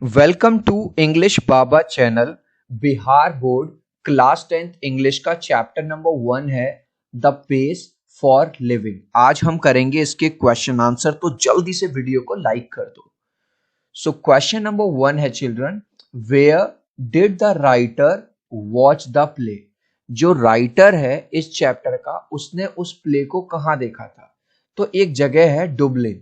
Welcome to English Baba channel. Bihar board class 10th English का chapter number 1 है the pace for living. आज हम करेंगे इसके क्वेश्चन आंसर, तो जल्दी से वीडियो को लाइक कर दो। सो क्वेश्चन नंबर 1 है children, where did the writer watch the play. जो राइटर है इस चैप्टर का, उसने उस प्ले को कहाँ देखा था? तो एक जगह है डुबलिन,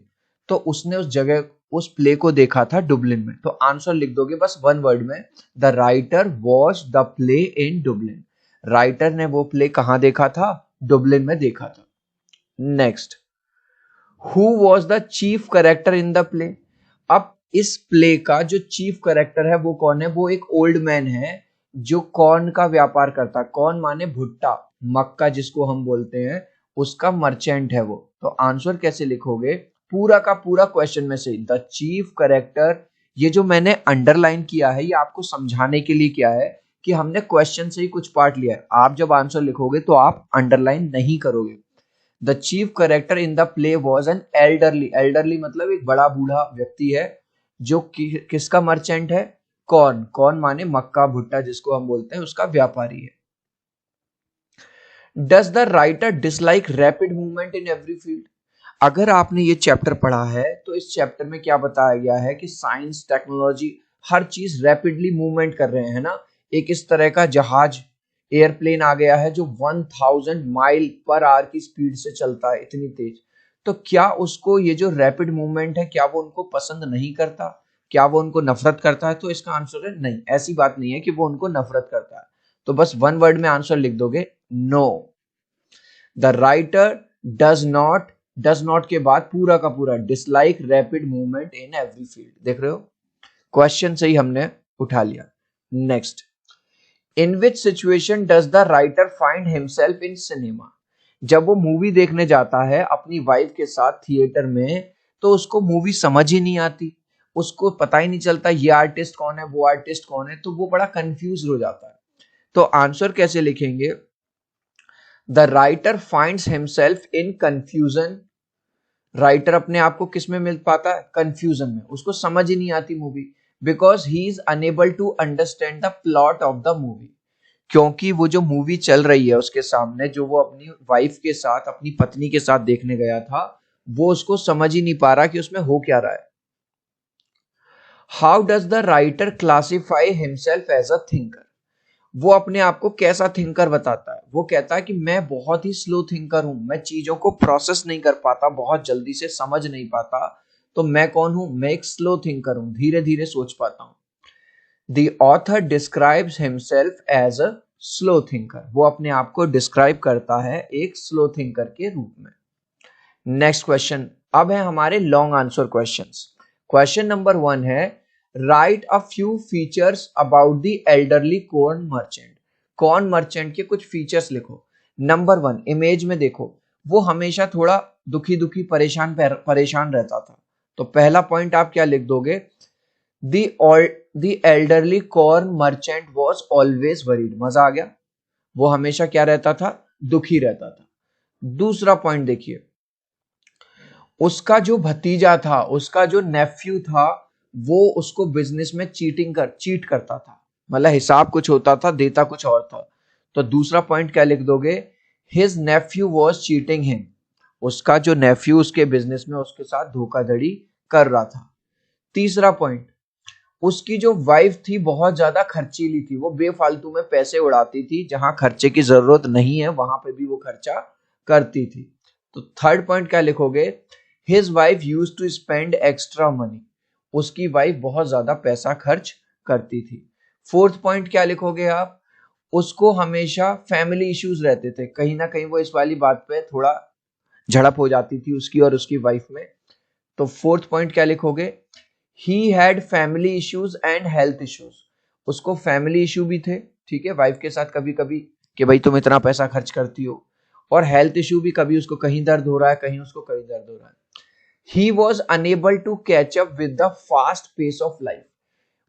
तो उसने उस जगह उस प्ले को देखा था डुबलिन में। तो आंसर लिख दोगे बस वन वर्ड में, the writer watch the play in Dublin. Writer ने वो प्ले कहाँ देखा था? डुबलिन में देखा था। Next, who was the chief character in the play. अब इस प्ले का जो चीफ कैरेक्टर है वो कौन है? वो एक ओल्ड मैन है जो कॉर्न का व्यापार करता है। कॉर्न माने भुट्टा, मक्का जिसको हम बोलते हैं, उसका मर्चेंट है वो। तो आंसर कैसे लिखोगे? पूरा का पूरा क्वेश्चन में से द चीफ कैरेक्टर, ये जो मैंने अंडरलाइन किया है ये आपको समझाने के लिए किया है कि हमने क्वेश्चन से ही कुछ पार्ट लिया है। आप जब आंसर लिखोगे तो आप अंडरलाइन नहीं करोगे। The chief character in the play was an elderly. Elderly मतलब एक बड़ा बूढ़ा व्यक्ति है जो किसका मर्चेंट है? कॉर्न। कॉर्न माने मक्का भुट्टा जिसको हम बोलते हैं, उसका व्यापारी है। Does the writer dislike rapid movement in every field. अगर आपने ये चैप्टर पढ़ा है तो इस चैप्टर में क्या बताया गया है कि साइंस टेक्नोलॉजी हर चीज रैपिडली मूवमेंट कर रहे हैं ना। एक इस तरह का जहाज, एयरप्लेन आ गया है जो 1000 माइल पर आवर की स्पीड से चलता है, इतनी तेज। तो क्या उसको ये जो रैपिड मूवमेंट है, क्या वो उनको पसंद नहीं करता? क्या वो उनको नफरत करता है? तो इसका आंसर है नहीं, ऐसी बात नहीं है कि वो उनको नफरत करता है। तो बस वन वर्ड में आंसर लिख दोगे, no. The writer does not के बाद पूरा का पूरा dislike rapid movement in every field. देख रहे हो, क्वेश्चन से ही हमने उठा लिया। Next, in which situation does the writer find himself in cinema. जब वो मूवी देखने जाता है अपनी वाइफ के साथ थिएटर में, तो उसको मूवी समझ ही नहीं आती, उसको पता ही नहीं चलता ये आर्टिस्ट कौन है वो आर्टिस्ट कौन है, तो वो बड़ा कंफ्यूज हो जाता है। तो आंसर कैसे लिखेंगे? The writer finds himself in confusion. Writer अपने आप को किस में मिल पाता है? कंफ्यूजन में। उसको समझ ही नहीं आती movie, because he is unable to understand the plot of the movie. क्योंकि वो जो मूवी चल रही है उसके सामने, जो वो अपनी वाइफ के साथ, अपनी पत्नी के साथ देखने गया था, वो उसको समझ ही नहीं पा रहा कि उसमें हो क्या रहा है। How does the writer classify himself as a thinker. वो अपने आप को कैसा थिंकर बताता है? वो कहता है कि मैं बहुत ही स्लो थिंकर हूं, मैं चीजों को प्रोसेस नहीं कर पाता, बहुत जल्दी से समझ नहीं पाता। तो मैं कौन हूं? मैं एक स्लो थिंकर हूं, धीरे धीरे सोच पाता हूं। The author describes himself as a slow thinker. वो अपने आप को डिस्क्राइब करता है एक स्लो थिंकर के रूप में। नेक्स्ट क्वेश्चन अब है हमारे long answer questions. Question number 1 है, write a few features about the elderly corn merchant. Corn merchant के कुछ फीचर्स लिखो। नंबर 1, इमेज में देखो, वो हमेशा थोड़ा दुखी दुखी परेशान परेशान रहता था। तो पहला पॉइंट आप क्या लिख दोगे? The elderly corn merchant was always worried. मजा आ गया। वो हमेशा क्या रहता था? दुखी रहता था। दूसरा पॉइंट देखिए, उसका जो भतीजा था, उसका जो नेफ्यू था, वो उसको बिजनेस में चीट करता था। मतलब हिसाब कुछ होता था, देता कुछ और था। तो दूसरा पॉइंट क्या लिख दोगे? His Neiphiu was cheating him. उसका जो नेफ्यू उसके बिजनेस में उसके साथ धोखाधड़ी कर रहा था। तीसरा पॉइंट, उसकी जो वाइफ थी बहुत ज्यादा खर्चीली थी, वो बेफालतू में पैसे उड़ाती थी, जहां खर्चे की जरूरत नहीं है वहां पे भी वो खर्चा करती थी। तो थर्ड पॉइंट क्या लिखोगे? His wife use to spend extra money. उसकी वाइफ बहुत ज्यादा पैसा खर्च करती थी। फोर्थ पॉइंट क्या लिखोगे आप? उसको हमेशा फैमिली इश्यूज रहते थे, कहीं ना कहीं वो इस वाली बात पे थोड़ा झड़प हो जाती थी उसकी और उसकी वाइफ में। तो फोर्थ पॉइंट क्या लिखोगे? He had family issues and health issues. उसको फैमिली इश्यू भी थे, ठीक है, वाइफ के साथ कभी कभी, कि भाई तुम इतना पैसा खर्च करती हो। और हेल्थ इश्यू भी, कभी उसको कहीं दर्द हो रहा है, कहीं उसको कहीं दर्द हो रहा है। He was unable to catch up with the fast pace of life.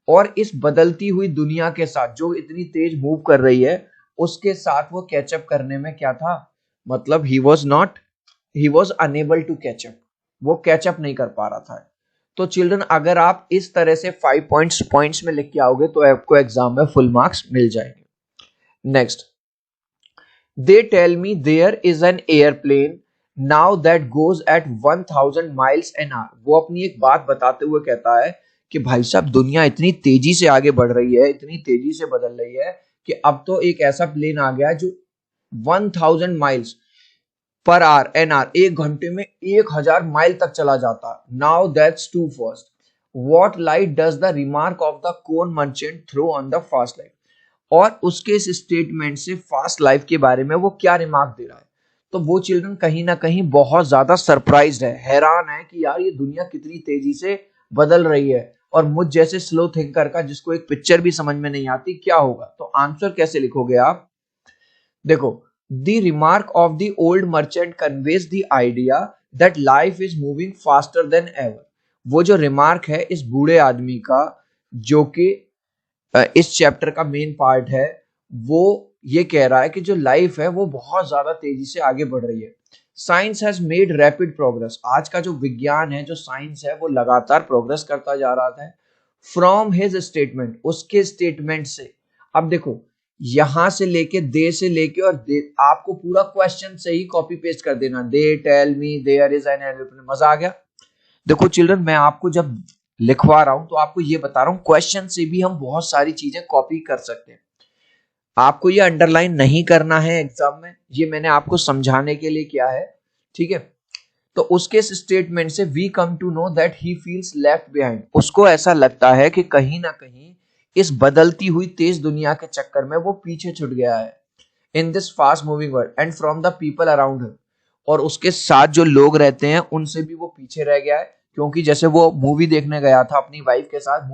और इस बदलती हुई दुनिया के साथ, जो इतनी तेज मूव कर रही है, उसके साथ वो कैचअप करने में क्या था? मतलब he was unable to catch up. वो कैचअप नहीं कर पा रहा था। तो चिल्ड्रन अगर आप इस तरह से 5 पॉइंट्स में लिख के आओगे तो आपको एग्जाम में फुल मार्क्स मिल जाएंगे। Next, they tell me there is an airplane now that goes at 1000 miles an hour. वो अपनी एक बात बताते हुए कहता है कि भाई साहब दुनिया इतनी तेजी से आगे बढ़ रही है, इतनी तेजी से बदल रही है कि अब तो एक ऐसा प्लेन आ गया जो 1000 miles per hour an hour, 1 घंटे में 1000 माइल तक चला जाता है। Now that's too fast. What light does the remark of the corn merchant throw on the fast life. और उसके इस स्टेटमेंट से फास्ट लाइफ के बारे में वो क्या रिमार्क दे रहा है। तो वो चिल्ड्रन कहीं ना कहीं बहुत ज्यादा सरप्राइज्ड है, हैरान है कि यार ये दुनिया कितनी तेजी से बदल रही है और मुझ जैसे स्लो थिंकर का जिसको एक पिक्चर भी समझ में नहीं आती क्या होगा। तो आंसर कैसे लिखोगे आप, देखो, the remark of the old merchant conveys the idea that life is moving faster than ever। वो जो रिमार्क है इस बूढ़े आदमी का, जो कि इस चैप्टर का मेन पार्ट है, वो ये कह रहा है कि जो लाइफ है वो बहुत ज्यादा तेजी से आगे बढ़ रही है। Science has made rapid progress. आज का जो विज्ञान है, जो साइंस है, वो लगातार प्रोग्रेस करता जा रहा था। फ्रॉम हिज स्टेटमेंट, उसके स्टेटमेंट से। अब देखो, यहां से लेके दे से लेके और दे, आपको पूरा क्वेश्चन से ही कॉपी पेस्ट कर देना। They tell me there is an aeroplane. मजा आ गया। देखो चिल्ड्रन, मैं आपको जब लिखवा रहा हूं तो आपको ये बता रहा हूं, क्वेश्चन से भी हम बहुत सारी चीजें कॉपी कर सकते हैं। आपको ये अंडरलाइन नहीं करना है एग्जाम में, ये मैंने आपको समझाने के लिए किया है, ठीक है। तो उसके स्टेटमेंट से we come to know that he feels left behind. उसको ऐसा लगता है कि कहीं ना कहीं इस बदलती हुई तेज दुनिया के चक्कर में वो पीछे छूट गया है। In this fast moving world and from the people around him. और उसके साथ जो लोग रहते हैं उनसे भी वो पीछे रह गया है, क्योंकि जैसे वो मूवी देखने गया था अपनी वाइफ के साथ,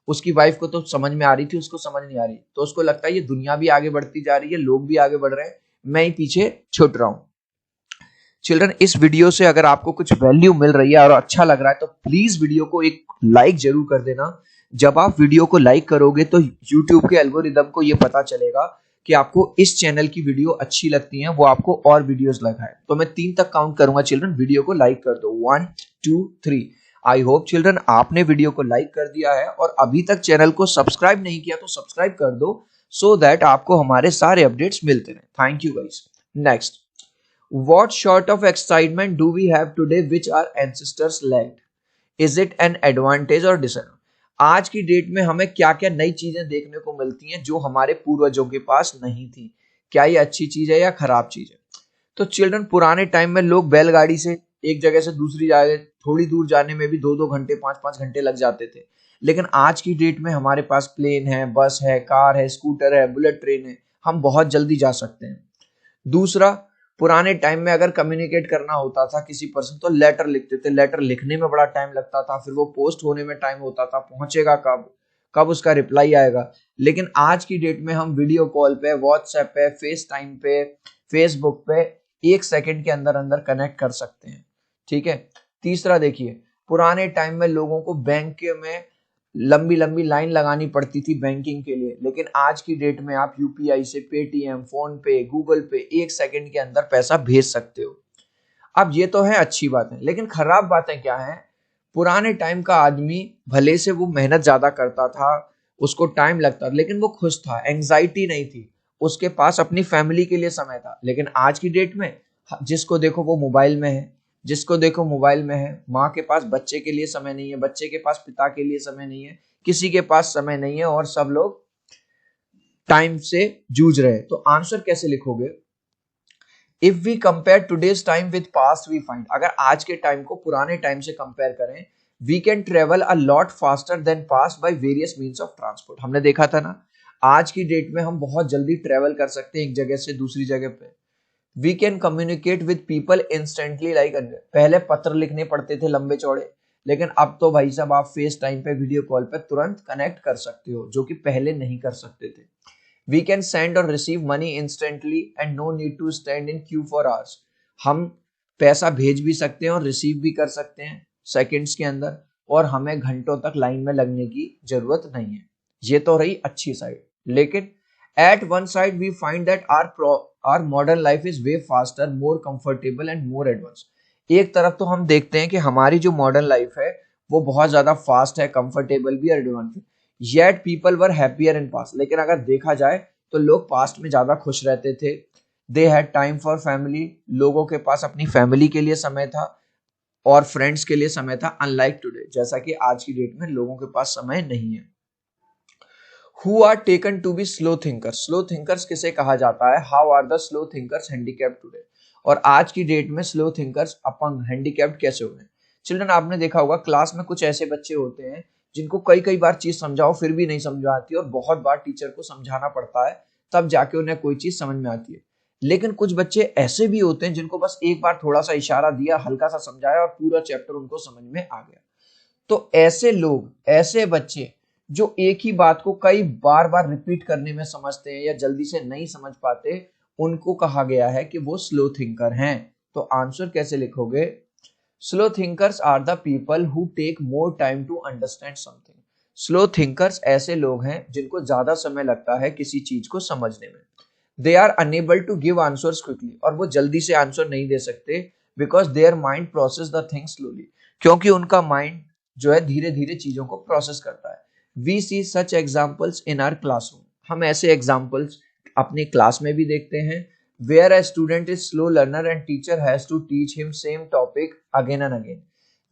उसकी वाइफ को तो समझ में आ रही थी, उसको समझ नहीं आ रही, तो उसको लगता है ये दुनिया भी आगे बढ़ती जा रही है, लोग भी आगे बढ़ रहे हैं, मैं ही पीछे छूट रहा हूं। चिल्ड्रन, इस वीडियो से अगर आपको कुछ वैल्यू मिल रही है और अच्छा लग रहा है तो प्लीज वीडियो को एक लाइक जरूर कर देना। जब आप वीडियो को लाइक करोगे तो YouTube के एल्गोरिदम को ये पता चलेगा कि आपको इस चैनल की वीडियो अच्छी लगती है, वो आपको और वीडियोस लगाए। तो मैं 3 तक काउंट करूंगा चिल्ड्रन, वीडियो को लाइक कर दो। 1 2 3। आई होप चिल्ड्रन आपने वीडियो को लाइक कर दिया है और अभी तक चैनल को सब्सक्राइब नहीं किया तो सब्सक्राइब कर दो, सो दैट आपको हमारे सारे अपडेट्स मिलते रहे। Thank you guys. Next, what sort of excitement do we have today which our ancestors lacked? Is it an advantage or disadvantage? आज की डेट में हमें क्या क्या नई चीजें देखने को मिलती हैं जो हमारे पूर्वजों के पास नहीं थी। क्या ये अच्छी चीज है या खराब चीज है? तो चिल्ड्रन, पुराने टाइम में लोग बैलगाड़ी से एक जगह से दूसरी जगह थोड़ी दूर जाने में भी 2-2 घंटे 5-5 घंटे लग जाते थे, लेकिन आज की डेट में हमारे पास प्लेन है, बस है, कार है, स्कूटर है, बुलेट ट्रेन है, हम बहुत जल्दी जा सकते हैं। दूसरा, पुराने टाइम में अगर कम्युनिकेट करना होता था किसी पर्सन तो लेटर लिखते थे, लेटर लिखने में बड़ा टाइम लगता था, फिर वो पोस्ट होने में टाइम होता था, पहुंचेगा कब, कब उसका रिप्लाई आएगा। लेकिन आज की डेट में हम वीडियो कॉल पे, व्हाट्सएप पे, फेस टाइम पे, फेसबुक पे 1 सेकंड के अंदर अंदर कनेक्ट कर सकते हैं, ठीक है। तीसरा देखिए, पुराने टाइम में लोगों को बैंक में लंबी लंबी लाइन लगानी पड़ती थी बैंकिंग के लिए, लेकिन आज की डेट में आप यूपीआई से, पेटीएम, फोन पे, गूगल पे 1 सेकंड के अंदर पैसा भेज सकते हो। अब ये तो है अच्छी बात है, लेकिन खराब बातें क्या है? पुराने टाइम का आदमी भले से वो मेहनत ज्यादा करता था, उसको टाइम लगता, लेकिन वो खुश था, एंजाइटी नहीं थी, उसके पास अपनी फैमिली के लिए समय था। लेकिन आज की डेट में जिसको देखो वो मोबाइल में है, जिसको देखो मोबाइल में है, माँ के पास बच्चे के लिए समय नहीं है, बच्चे के पास पिता के लिए समय नहीं है, किसी के पास समय नहीं है और सब लोग टाइम से जूझ रहे हैं। तो आंसर कैसे लिखोगे? If we compare today's time with past we find. अगर आज के टाइम को पुराने टाइम से कंपेयर करें, we can travel a lot faster than past by various means of transport. हमने देखा था ना, आज की डेट में हम बहुत जल्दी ट्रेवल कर सकते हैं एक जगह से दूसरी जगह पे। We can communicate with people instantly like, पहले पत्र लिखने पड़ते थे लंबे चौड़े, लेकिन अब तो भाई साहब आप फेस टाइम पे, वीडियो कॉल पे तुरंत कनेक्ट कर सकते हो, जो कि पहले नहीं कर सकते थे। वी कैन सेंड और receive money instantly and no need to stand in queue for hours. हम पैसा भेज भी सकते हैं और रिसीव भी कर सकते हैं सेकंड्स के अंदर, और हमें घंटों तक लाइन में लगने की जरूरत नहीं है। ये तो रही अच्छी साइड, लेकिन at one side we find that our modern life is way faster, more comfortable and more advanced। एक तरफ तो हम देखते हैं कि हमारी जो मॉडर्न लाइफ है वो बहुत ज्यादा फास्ट है, कंफर्टेबल भी और advance. Yet people were happier in past, लेकिन अगर देखा जाए तो लोग पास्ट में ज्यादा खुश रहते थे। They had time for family, लोगों के पास अपनी फैमिली के लिए समय था और फ्रेंड्स के लिए समय था, अनलाइक टुडे, जैसा कि आज की डेट में लोगों के पास समय नहीं है। Who are taken to be slow thinkers, slow thinkers किसे कहा जाता है? How are the slow thinkers handicapped today, और आज की डेट में स्लो थिंकर्स अपंग हैंडीकैप्ड कैसे हुए? चिल्ड्रन, आपने देखा होगा क्लास में कुछ ऐसे बच्चे होते हैं जिनको कई कई बार चीज समझाओ फिर भी नहीं समझ आती और बहुत बार टीचर को समझाना पड़ता है तब जाके उन्हें कोई चीज समझ में आती है। लेकिन कुछ बच्चे ऐसे भी होते हैं जिनको बस एक बार थोड़ा सा इशारा दिया, हल्का सा समझाया और पूरा चैप्टर उनको समझ में आ गया। तो ऐसे लोग, ऐसे बच्चे जो एक ही बात को कई बार बार रिपीट करने में समझते हैं या जल्दी से नहीं समझ पाते, उनको कहा गया है कि वो स्लो थिंकर हैं। तो आंसर कैसे लिखोगे? Slow thinkers are the people who take more time to understand something. Slow thinkers ऐसे लोग हैं जिनको ज्यादा समय लगता है किसी चीज को समझने में। They are unable to give answers quickly, और वो जल्दी से आंसर नहीं दे सकते because their mind process the thing slowly, क्योंकि उनका माइंड जो है धीरे धीरे चीजों को प्रोसेस करता है। We see such examples in our classroom, हम ऐसे एग्जाम्पल्स अपनी क्लास में भी देखते हैं। Where a student is slow learner and teacher has to teach him same topic again and again,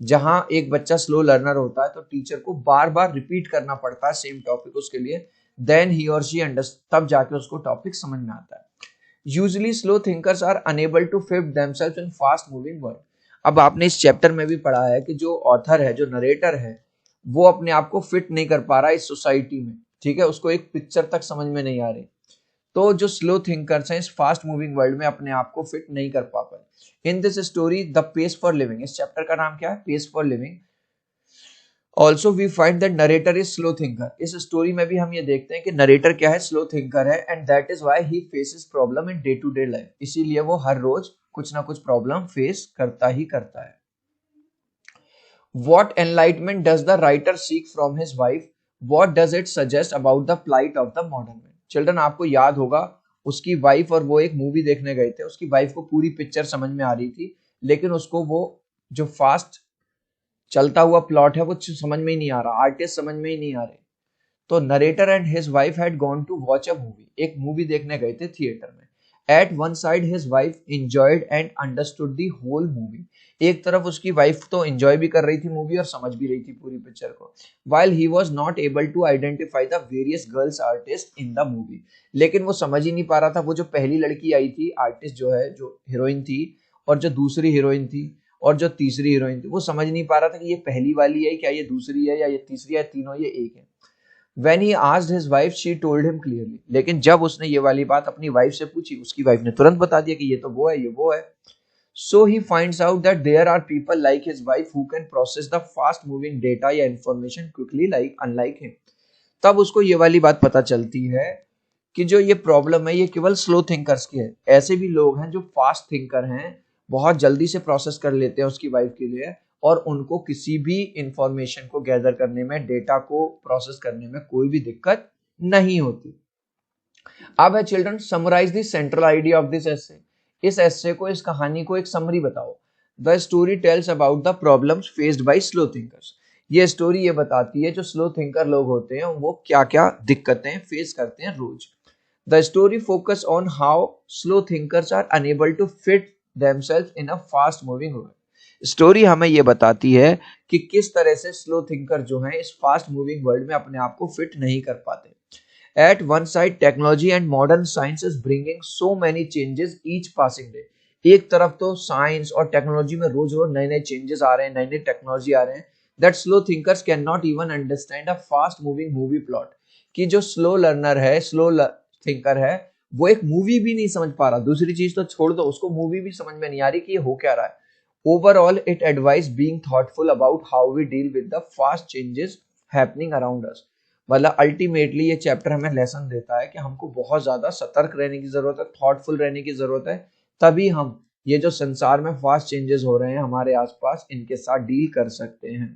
जहां एक बच्चा स्लो लर्नर होता है तो टीचर को बार बार रिपीट करना पड़ता है सेम टॉपिक उसके लिए, देन ही और शी अंडरस्टैंड, तब जाके उसको टॉपिक समझ में आता है। Usually slow thinkers are unable to fit themselves in fast moving world. अब आपने इस चैप्टर में भी पढ़ा है कि जो ऑथर है, जो नरेटर है, वो अपने आप को फिट नहीं कर पा रहा इस सोसाइटी में, ठीक है, उसको एक पिक्चर तक समझ में नहीं आ रही। तो जो स्लो थिंकर्स हैं इस फास्ट मूविंग वर्ल्ड में अपने आप को फिट नहीं कर पा पाए। In this story the pace for living, इस चैप्टर का नाम क्या है? Pace for living. Also we find that narrator is slow thinker, इस स्टोरी में भी हम ये देखते हैं कि नरेटर क्या है? स्लो थिंकर है, and that is why he faces problem in day to day life, इसीलिए वो हर रोज कुछ ना कुछ प्रॉब्लम फेस करता ही करता है। What enlightenment does the writer seek from his wife? What does it suggest about the plight of the modern man? Children, आपको याद होगा उसकी वाइफ और वो एक मूवी देखने गए थे, उसकी वाइफ को पूरी पिक्चर समझ में आ रही थी लेकिन उसको वो जो फास्ट चलता हुआ प्लॉट है वो समझ में ही नहीं आ रहा, आर्टिस्ट समझ में ही नहीं आ रहे। तो narrator and his wife had gone to watch a movie, एक मूवी देखने गए थे थिएटर में। At one side his wife enjoyed and understood the whole movie, एक तरफ उसकी वाइफ तो एंजॉय भी कर रही थी मूवी और समझ भी रही थी पूरी पिक्चर को, while he was not able to identify the various girls artists in the movie, लेकिन वो समझ ही नहीं पा रहा था वो जो पहली लड़की आई थी आर्टिस्ट जो है, जो हीरोइन थी, और जो दूसरी हीरोइन थी और जो तीसरी हीरोइन थी, वो समझ नहीं पा रहा था कि ये पहली वाली है, क्या ये दूसरी है, या ये तीसरी है, तीनों ये एक है। When he asked his wife, she told him clearly, लेकिन जब उसने ये वाली बात अपनी वाइफ से पूछी, उसकी वाइफ ने तुरंत बता दिया कि ये तो वो है, ये वो है। So he finds out that there are people like his wife who can process the fast moving data या information quickly like unlike him। तब उसको ये वाली बात पता चलती है कि जो ये प्रॉब्लम है ये केवल स्लो थिंकर्स की है, ऐसे भी लोग हैं जो फास्ट थिंकर हैं, बहुत जल्दी से प्रोसेस कर लेते हैं उसकी वाइफ के लिए, और उनको किसी भी इंफॉर्मेशन को गैदर करने में, डेटा को प्रोसेस करने में कोई भी दिक्कत नहीं होती। अब है children, summarise the central idea of this essay, इस एसे को, इस कहानी को एक समरी बताओ। The story tells about the problems faced by slow thinkers, ये स्टोरी ये बताती है जो स्लो थिंकर लोग होते हैं वो क्या क्या दिक्कतें फेस करते हैं रोज। The story focus on how slow thinkers are unable to fit themselves in a fast moving world. Story हमें ये बताती है कि किस तरह से स्लो थिंकर जो हैं इस फास्ट मूविंग वर्ल्ड में अपने आप को फिट नहीं कर पाते। At one side, technology and modern science is bringing so many changes each passing day। एक तरफ तो साइंस और टेक्नोलॉजी में रोज रोज नए नए चेंजेस आ रहे हैं, नई नई टेक्नोलॉजी आ रहे हैं, that slow thinkers cannot even understand a fast moving movie plot, कि जो स्लो लर्नर है, स्लो थिंकर है, वो एक मूवी भी नहीं समझ पा रहा, दूसरी चीज तो छोड़ दो, उसको मूवी भी समझ में नहीं आ रही कि ये हो क्या रहा है। Overall it advice being thoughtful about how we deal with the fast changes happening around us. मतलब अल्टीमेटली ये चैप्टर हमें लेसन देता है कि हमको बहुत ज्यादा सतर्क रहने की जरूरत है, थॉटफुल रहने की जरूरत है, तभी हम ये जो संसार में फास्ट चेंजेस हो रहे हैं हमारे आसपास, इनके साथ डील कर सकते हैं।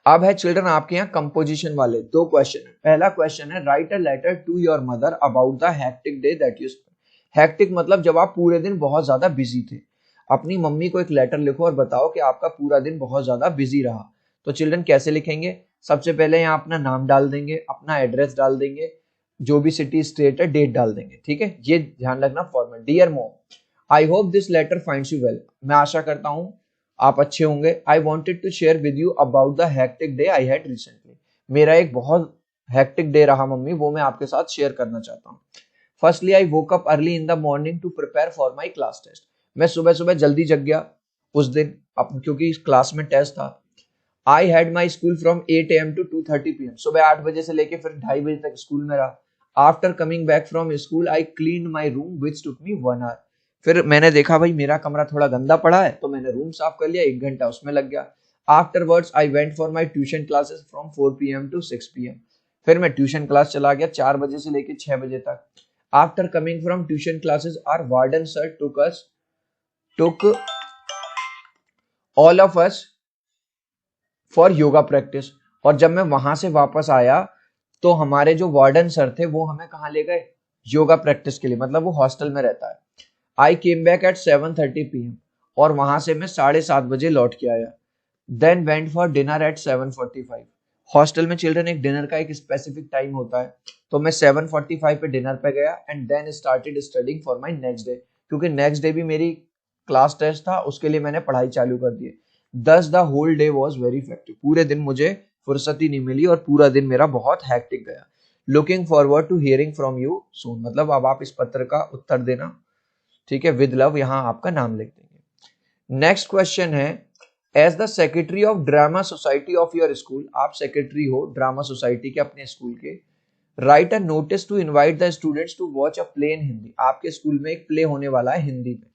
अब है चिल्ड्रन आपके यहाँ कंपोजिशन वाले दो क्वेश्चन है। पहला क्वेश्चन है, write a letter to your mother about the hectic day that you spent. Hectic मतलब जब आप पूरे दिन बहुत ज्यादा बिजी थे। अपनी मम्मी को एक लेटर लिखो और बताओ कि आपका पूरा दिन बहुत ज्यादा बिजी रहा। तो चिल्ड्रन कैसे लिखेंगे? सबसे पहले यहाँ अपना नाम डाल देंगे, अपना एड्रेस डाल देंगे, जो भी सिटी स्टेट है डेट डाल देंगे, ठीक है। ये ध्यान रखना format. Dear mom, I hope this letter finds you well. मैं आशा करता हूँ आप अच्छे होंगे। I wanted to share with you about the hectic day I had recently. मेरा एक बहुत हेक्टिक डे रहा मम्मी, वो मैं आपके साथ शेयर करना चाहता हूँ। Firstly I woke up early in the morning to prepare for my class test. मैं सुबह सुबह जल्दी जग गया उस दिन क्योंकि क्लास में टेस्ट था। I had my school from 8 AM to 2:30 PM। सुबह 8 बजे से लेके फिर 2:30 बजे तक स्कूल में रहा। After coming back from school I clean my room which took me 1 hour। फिर मैंने देखा भाई मेरा कमरा थोड़ा गंदा पड़ा है, तो मैंने रूम साफ कर लिया, 1 घंटा उसमें लग गया। Afterwards I went for my tuition classes from 4 PM to 6 PM। फिर मैं ट्यूशन क्लास चला गया 4 बजे से लेके 6 बजे तक। After coming from tuition classes our warden sir took all of us for yoga practice. और जब मैं वहां से वापस आया तो हमारे जो वार्डन सर थे वो हमें कहाँ ले गए? योगा प्रैक्टिस के लिए, मतलब वो हॉस्टल में रहता है। आई केम बैक एट 7:30 PM और वहां से मैं 7:30 बजे लौट के आया। Then went for dinner at 7:45। Hostel में चिल्ड्रन एक डिनर का एक स्पेसिफिक टाइम होता है, तो मैं 7:45 पे डिनर पे गया and then started studying for my next day. क्योंकि नेक्स्ट डे भी मेरी क्लास टेस्ट था, उसके लिए मैंने पढ़ाई चालू कर दी। Thus the whole day was very effective। पूरे दिन मुझे फुर्सत ही नहीं मिली और पूरा दिन मेरा बहुत हैक्टिक गया। Looking forward to hearing from you soon। मतलब अब आप इस पत्र का उत्तर देना, ठीक है, विद लव, यहाँ आपका नाम लिख देंगे। नेक्स्ट क्वेश्चन है, as the secretary of drama society of your school, आप सेक्रेटरी हो ड्रामा सोसाइटी के अपने स्कूल के, write a notice to invite the students to watch a play in Hindi. आपके स्कूल में एक प्ले होने वाला है हिंदी में,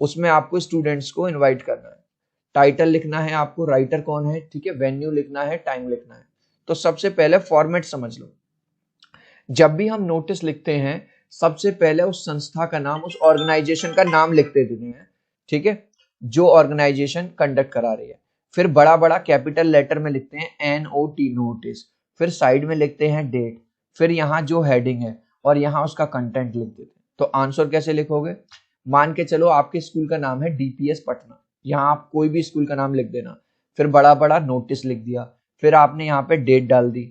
उसमें आपको स्टूडेंट्स को इन्वाइट करना है। टाइटल लिखना है आपको, राइटर कौन है, ठीक है, वेन्यू लिखना है, टाइम लिखना है। तो सबसे पहले फॉर्मेट समझ लो। जब भी हम नोटिस लिखते हैं सबसे पहले उस संस्था का नाम, उस ऑर्गेनाइजेशन का नाम लिखते देते हैं, ठीक है, जो ऑर्गेनाइजेशन कंडक्ट करा रही है। फिर बड़ा बड़ा कैपिटल लेटर में लिखते हैं NOT नोटिस। फिर साइड में लिखते हैं डेट। फिर यहाँ जो हेडिंग है और यहाँ उसका कंटेंट लिख देते हैं। तो आंसर कैसे लिखोगे? मान के चलो आपके स्कूल का नाम है DPS पटना, यहाँ आप कोई भी स्कूल का नाम लिख देना। फिर बड़ा बड़ा नोटिस लिख दिया, फिर आपने यहाँ पे डेट डाल दी।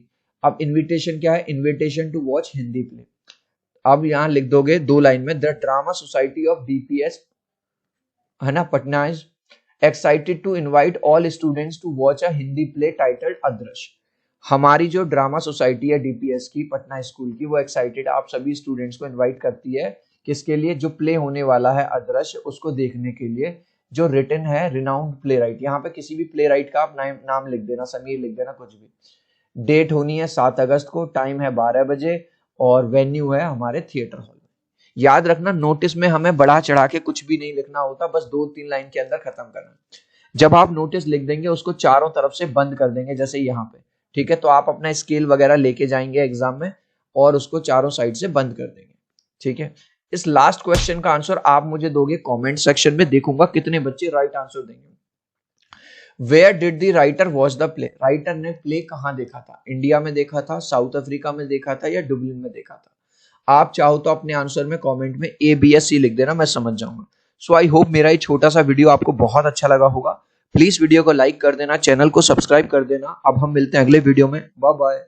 अब इनविटेशन क्या है? Invitation to watch Hindi play. अब यहाँ लिख दोगे 2 लाइन में, the drama society of DPS है ना Patna is excited to invite all students to watch a Hindi play titled Adrishya. हमारी जो ड्रामा सोसाइटी है DPS की, पटना स्कूल की, वो एक्साइटेड आप सभी स्टूडेंट्स को इन्वाइट करती है किसके लिए? जो प्ले होने वाला है अदृश्य, उसको देखने के लिए, जो रिटन है रिनाउंड प्ले राइट। यहाँ पे किसी भी प्ले राइट का आप नाम लिख देना, समीर लिख देना, कुछ भी। डेट होनी है 7 अगस्त को, टाइम है 12 बजे और वेन्यू है हमारे थिएटर हॉल में। याद रखना नोटिस में हमें बढ़ा चढ़ा के कुछ भी नहीं लिखना होता, बस 2-3 लाइन के अंदर खत्म करना। जब आप नोटिस लिख देंगे उसको चारों तरफ से बंद कर देंगे, जैसे यहाँ पे, ठीक है। तो आप अपना स्केल वगैरह लेके जाएंगे एग्जाम में और उसको चारों साइड से बंद कर देंगे, ठीक है। इस लास्ट क्वेश्चन का आंसर आप मुझे दोगे कमेंट सेक्शन में, देखूंगा कितने बच्चे राइट आंसर देंगे। Where did the writer watch the play? Writer ने प्ले कहां देखा था? इंडिया में देखा था, साउथ अफ्रीका में देखा था, या डुबलिन में देखा था? आप चाहो तो अपने आंसर में कमेंट में ABSC लिख देना, मैं समझ जाऊंगा। सो आई होप मेरा ये छोटा सा वीडियो आपको बहुत अच्छा लगा होगा। प्लीज वीडियो को लाइक कर देना, चैनल को सब्सक्राइब कर देना। अब हम मिलते हैं अगले वीडियो में। Bye bye.